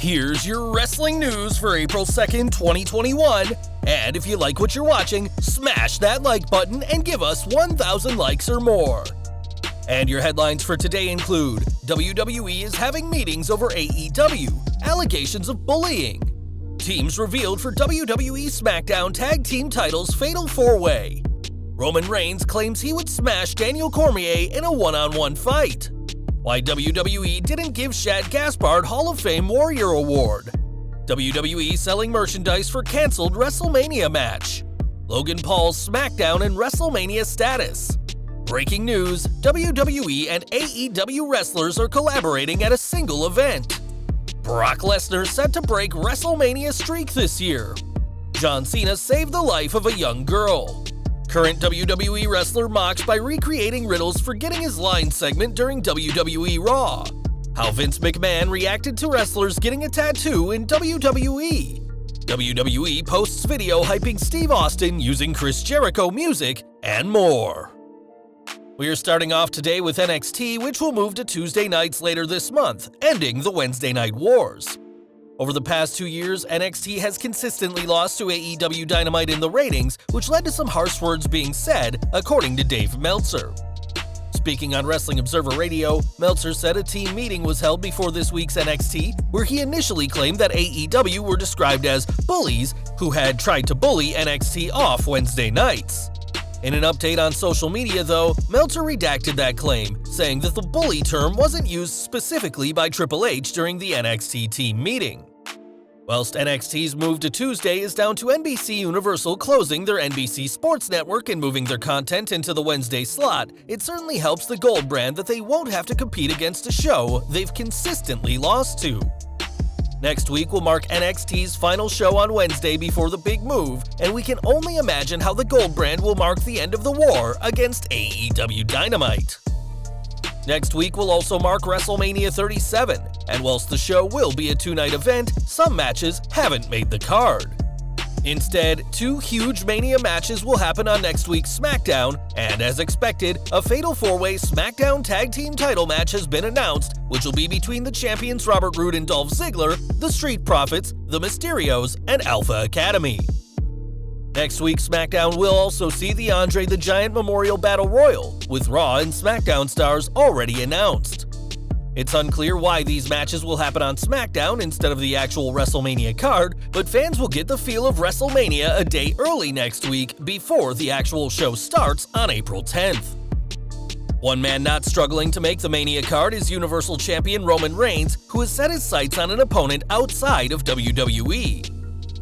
Here's your wrestling news for April 2nd, 2021. And if you like what you're watching, smash that like button and give us 1,000 likes or more. And your headlines for today include: WWE is having meetings over AEW, allegations of bullying. Teams revealed for WWE SmackDown Tag Team titles Fatal 4-Way. Roman Reigns claims he would smash Daniel Cormier in a one-on-one fight. Why WWE didn't give Shad Gaspard Hall of Fame Warrior Award. WWE selling merchandise for canceled WrestleMania match. Logan Paul's SmackDown and WrestleMania status. Breaking news: WWE and AEW wrestlers are collaborating at a single event. Brock Lesnar set to break WrestleMania streak this year. John Cena saved the life of a young girl. Current WWE wrestler mocked by recreating Riddle's forgetting his line segment during WWE Raw. How Vince McMahon reacted to wrestlers getting a tattoo in WWE. WWE posts video hyping Steve Austin using Chris Jericho music, and more. We are starting off today with NXT, which will move to Tuesday nights later this month, ending the Wednesday Night Wars. Over the past 2 years, NXT has consistently lost to AEW Dynamite in the ratings, which led to some harsh words being said, according to Dave Meltzer. Speaking on Wrestling Observer Radio, Meltzer said a team meeting was held before this week's NXT, where he initially claimed that AEW were described as bullies who had tried to bully NXT off Wednesday nights. In an update on social media, though, Meltzer redacted that claim, saying that the bully term wasn't used specifically by Triple H during the NXT team meeting. Whilst NXT's move to Tuesday is down to NBC Universal closing their NBC Sports Network and moving their content into the Wednesday slot, it certainly helps the Gold brand that they won't have to compete against a show they've consistently lost to. Next week will mark NXT's final show on Wednesday before the big move, and we can only imagine how the Gold brand will mark the end of the war against AEW Dynamite. Next week will also mark WrestleMania 37, and whilst the show will be a 2-night event, some matches haven't made the card. Instead, 2 huge Mania matches will happen on next week's SmackDown, and as expected, a Fatal 4-Way SmackDown Tag Team title match has been announced, which will be between the champions Robert Roode and Dolph Ziggler, the Street Profits, the Mysterios, and Alpha Academy. Next week's SmackDown will also see the Andre the Giant Memorial Battle Royal, with Raw and SmackDown stars already announced. It's unclear why these matches will happen on SmackDown instead of the actual WrestleMania card, but fans will get the feel of WrestleMania a day early next week before the actual show starts on April 10th. One man not struggling to make the Mania card is Universal Champion Roman Reigns, who has set his sights on an opponent outside of WWE.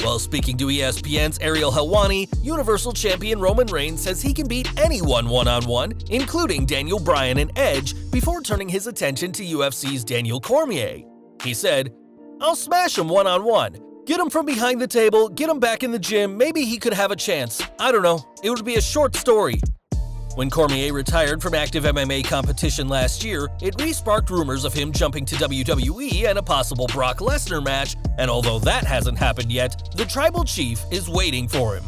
While speaking to ESPN's Ariel Helwani, Universal Champion Roman Reigns says he can beat anyone one-on-one, including Daniel Bryan and Edge, before turning his attention to UFC's Daniel Cormier. He said, "I'll smash him one-on-one. Get him from behind the table, get him back in the gym, maybe he could have a chance. I don't know, it would be a short story." When Cormier retired from active MMA competition last year, it re-sparked rumors of him jumping to WWE and a possible Brock Lesnar match, and although that hasn't happened yet, the Tribal Chief is waiting for him.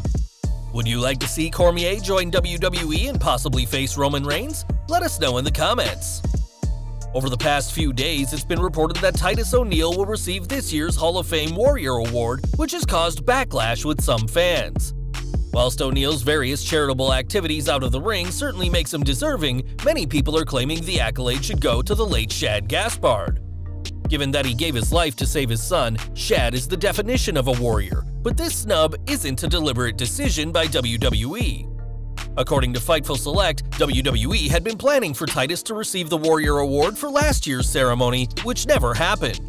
Would you like to see Cormier join WWE and possibly face Roman Reigns? Let us know in the comments. Over the past few days, it's been reported that Titus O'Neil will receive this year's Hall of Fame Warrior Award, which has caused backlash with some fans. Whilst O'Neil's various charitable activities out of the ring certainly makes him deserving, many people are claiming the accolade should go to the late Shad Gaspard. Given that he gave his life to save his son, Shad is the definition of a warrior, but this snub isn't a deliberate decision by WWE. According to Fightful Select, WWE had been planning for Titus to receive the Warrior Award for last year's ceremony, which never happened.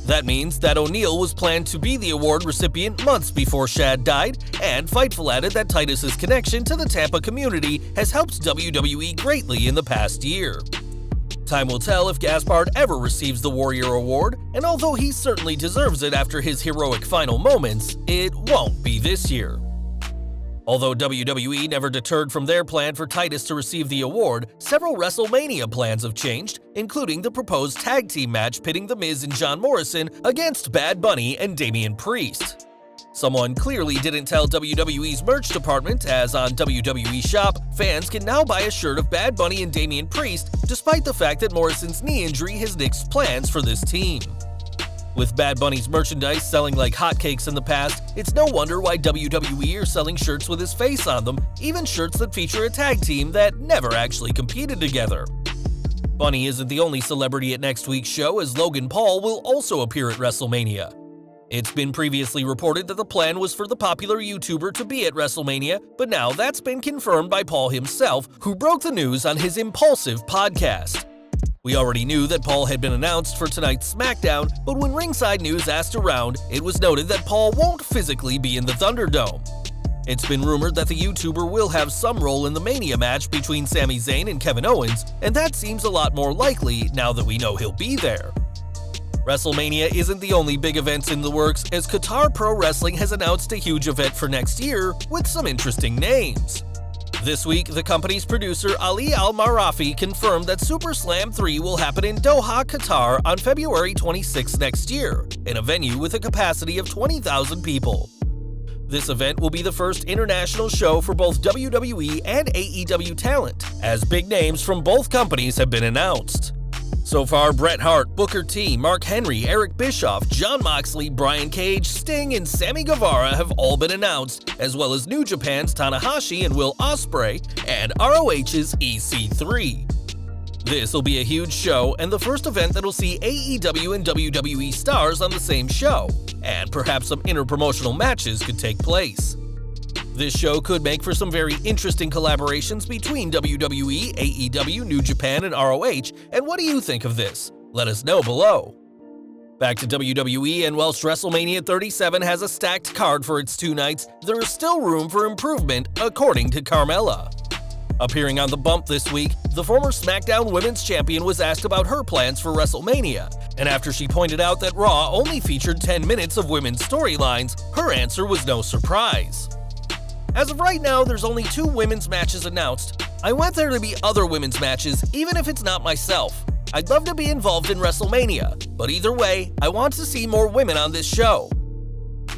That means that O'Neil was planned to be the award recipient months before Shad died, and Fightful added that Titus's connection to the Tampa community has helped WWE greatly in the past year. Time will tell if Gaspard ever receives the Warrior Award, and although he certainly deserves it after his heroic final moments, it won't be this year. Although WWE never deterred from their plan for Titus to receive the award, several WrestleMania plans have changed, including the proposed tag team match pitting The Miz and John Morrison against Bad Bunny and Damian Priest. Someone clearly didn't tell WWE's merch department, as on WWE Shop, fans can now buy a shirt of Bad Bunny and Damian Priest, despite the fact that Morrison's knee injury has nixed plans for this team. With Bad Bunny's merchandise selling like hotcakes in the past, it's no wonder why WWE are selling shirts with his face on them, even shirts that feature a tag team that never actually competed together. Bunny isn't the only celebrity at next week's show, as Logan Paul will also appear at WrestleMania. It's been previously reported that the plan was for the popular YouTuber to be at WrestleMania, but now that's been confirmed by Paul himself, who broke the news on his Impulsive podcast. We already knew that Paul had been announced for tonight's SmackDown, but when Ringside News asked around, it was noted that Paul won't physically be in the Thunderdome. It's been rumored that the YouTuber will have some role in the Mania match between Sami Zayn and Kevin Owens, and that seems a lot more likely now that we know he'll be there. WrestleMania isn't the only big event in the works, as Qatar Pro Wrestling has announced a huge event for next year with some interesting names. This week, the company's producer Ali Al-Marafi confirmed that SuperSlam 3 will happen in Doha, Qatar on February 26 next year, in a venue with a capacity of 20,000 people. This event will be the first international show for both WWE and AEW talent, as big names from both companies have been announced. So far, Bret Hart, Booker T, Mark Henry, Eric Bischoff, Jon Moxley, Brian Cage, Sting, and Sammy Guevara have all been announced, as well as New Japan's Tanahashi and Will Ospreay, and ROH's EC3. This will be a huge show and the first event that'll see AEW and WWE stars on the same show, and perhaps some interpromotional matches could take place. This show could make for some very interesting collaborations between WWE, AEW, New Japan, and ROH, and what do you think of this? Let us know below. Back to WWE, and whilst WrestleMania 37 has a stacked card for its 2 nights, there is still room for improvement, according to Carmella. Appearing on The Bump this week, the former SmackDown Women's Champion was asked about her plans for WrestleMania, and after she pointed out that Raw only featured 10 minutes of women's storylines, her answer was no surprise. As of right now, there's only 2 women's matches announced. I want there to be other women's matches, even if it's not myself. I'd love to be involved in WrestleMania, but either way, I want to see more women on this show.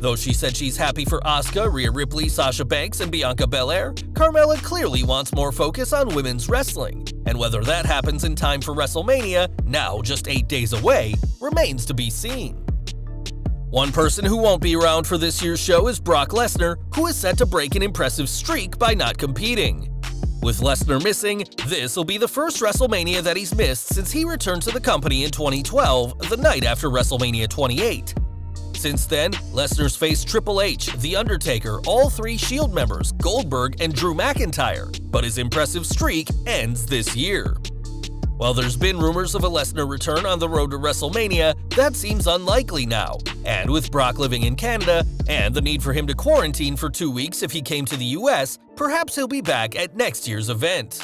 Though she said she's happy for Asuka, Rhea Ripley, Sasha Banks, and Bianca Belair, Carmella clearly wants more focus on women's wrestling, and whether that happens in time for WrestleMania, now just 8 days away, remains to be seen. One person who won't be around for this year's show is Brock Lesnar, who is set to break an impressive streak by not competing. With Lesnar missing, this will be the first WrestleMania that he's missed since he returned to the company in 2012, the night after WrestleMania 28. Since then, Lesnar's faced Triple H, The Undertaker, all 3 Shield members, Goldberg, and Drew McIntyre, but his impressive streak ends this year. While there's been rumors of a Lesnar return on the road to WrestleMania, that seems unlikely now, and with Brock living in Canada, and the need for him to quarantine for 2 weeks if he came to the US, perhaps he'll be back at next year's event.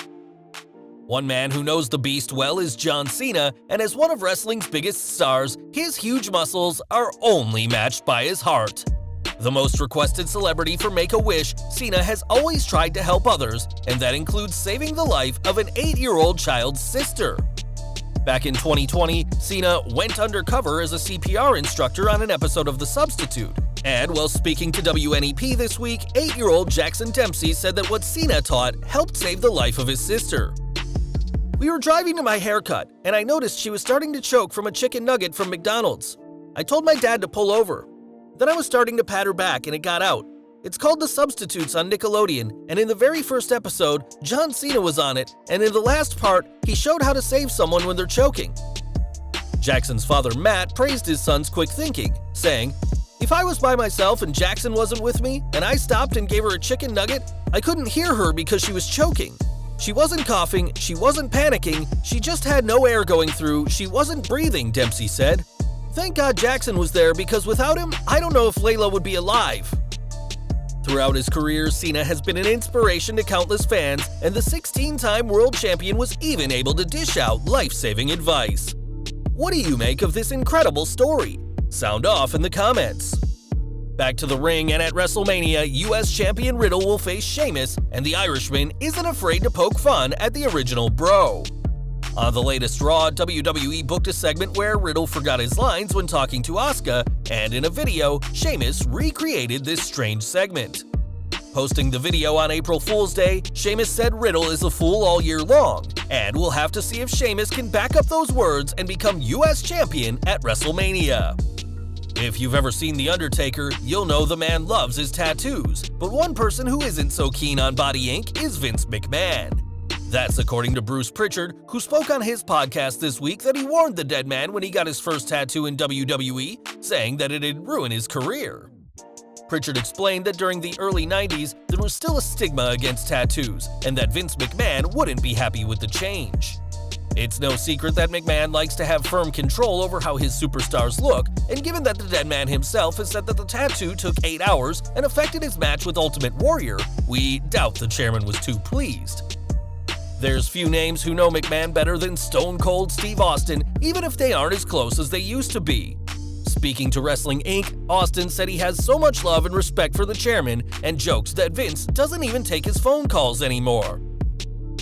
One man who knows the beast well is John Cena, and as one of wrestling's biggest stars, his huge muscles are only matched by his heart. The most requested celebrity for Make-A-Wish, Cena has always tried to help others, and that includes saving the life of an 8-year-old child's sister. Back in 2020, Cena went undercover as a CPR instructor on an episode of The Substitute, and while speaking to WNEP this week, 8-year-old Jackson Dempsey said that what Cena taught helped save the life of his sister. "We were driving to my haircut, and I noticed she was starting to choke from a chicken nugget from McDonald's. I told my dad to pull over. Then I was starting to pat her back and it got out. It's called The Substitutes on Nickelodeon, and in the very first episode, John Cena was on it, and in the last part, he showed how to save someone when they're choking." Jackson's father Matt praised his son's quick thinking, saying, "If I was by myself and Jackson wasn't with me, and I stopped and gave her a chicken nugget, I couldn't hear her because she was choking. She wasn't coughing, she wasn't panicking, she just had no air going through, she wasn't breathing," Dempsey said. "Thank God Jackson was there, because without him, I don't know if Layla would be alive." Throughout his career, Cena has been an inspiration to countless fans, and the 16-time world champion was even able to dish out life-saving advice. What do you make of this incredible story? Sound off in the comments. Back to the ring, and at WrestleMania, US Champion Riddle will face Sheamus, and the Irishman isn't afraid to poke fun at the original Bro. On the latest Raw, WWE booked a segment where Riddle forgot his lines when talking to Asuka, and in a video, Sheamus recreated this strange segment. Posting the video on April Fool's Day, Sheamus said Riddle is a fool all year long, and we'll have to see if Sheamus can back up those words and become US Champion at WrestleMania. If you've ever seen The Undertaker, you'll know the man loves his tattoos, but one person who isn't so keen on body ink is Vince McMahon. That's according to Bruce Pritchard, who spoke on his podcast this week that he warned the dead man when he got his first tattoo in WWE, saying that it'd ruin his career. Pritchard explained that during the early 90s, there was still a stigma against tattoos, and that Vince McMahon wouldn't be happy with the change. It's no secret that McMahon likes to have firm control over how his superstars look, and given that the dead man himself has said that the tattoo took 8 hours and affected his match with Ultimate Warrior, we doubt the chairman was too pleased. There's few names who know McMahon better than Stone Cold Steve Austin, even if they aren't as close as they used to be. Speaking to Wrestling Inc., Austin said he has so much love and respect for the chairman and jokes that Vince doesn't even take his phone calls anymore.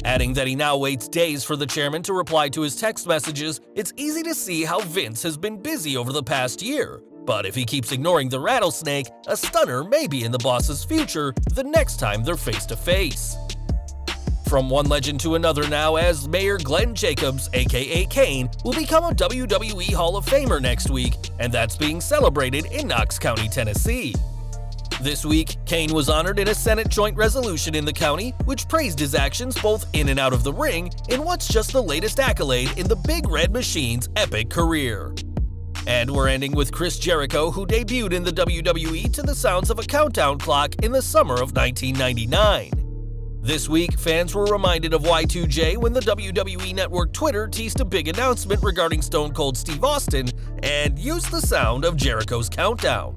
Adding that he now waits days for the chairman to reply to his text messages, it's easy to see how Vince has been busy over the past year. But if he keeps ignoring the rattlesnake, a stunner may be in the boss's future the next time they're face to face. From one legend to another now, as Mayor Glenn Jacobs, aka Kane, will become a WWE Hall of Famer next week, and that's being celebrated in Knox County, Tennessee. This week, Kane was honored in a Senate joint resolution in the county, which praised his actions both in and out of the ring in what's just the latest accolade in the Big Red Machine's epic career. And we're ending with Chris Jericho, who debuted in the WWE to the sounds of a countdown clock in the summer of 1999. This week, fans were reminded of Y2J when the WWE Network Twitter teased a big announcement regarding Stone Cold Steve Austin and used the sound of Jericho's countdown.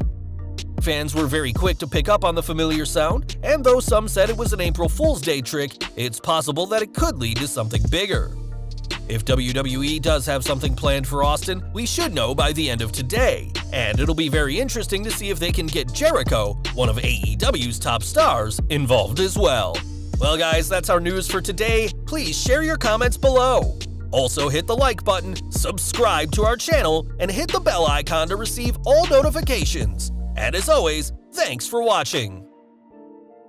Fans were very quick to pick up on the familiar sound, and though some said it was an April Fool's Day trick, it's possible that it could lead to something bigger. If WWE does have something planned for Austin, we should know by the end of today, and it'll be very interesting to see if they can get Jericho, one of AEW's top stars, involved as well. Well guys, that's our news for today. Please share your comments below. Also hit the like button, subscribe to our channel, and hit the bell icon to receive all notifications. And as always, thanks for watching.